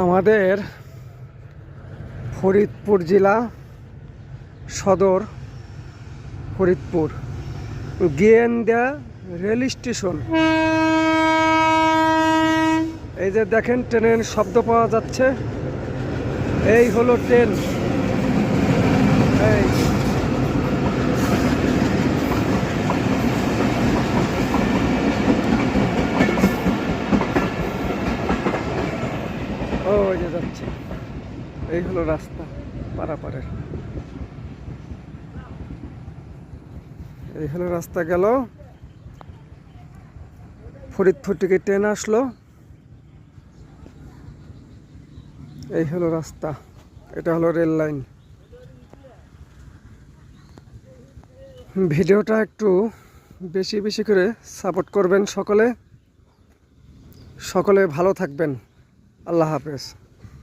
আমাদের ফরিদপুর জেলা সদর ফরিদপুর গেন্দা রেল স্টেশন। এই যে দেখেন ট্রেনের শব্দ পাওয়া যাচ্ছে, এই হলো ট্রেন। এই ওই যে যাচ্ছে, এই হলো রাস্তা পারাপারের। এই হলো রাস্তা গেল, ফরিদপুর থেকে ট্রেন আসলো। এই হলো রাস্তা, এটা হলো রেল লাইন। ভিডিওটা একটু বেশি বেশি করে সাপোর্ট করবেন সকলে। সকলে ভালো থাকবেন। আল্লাহ হাফেজ।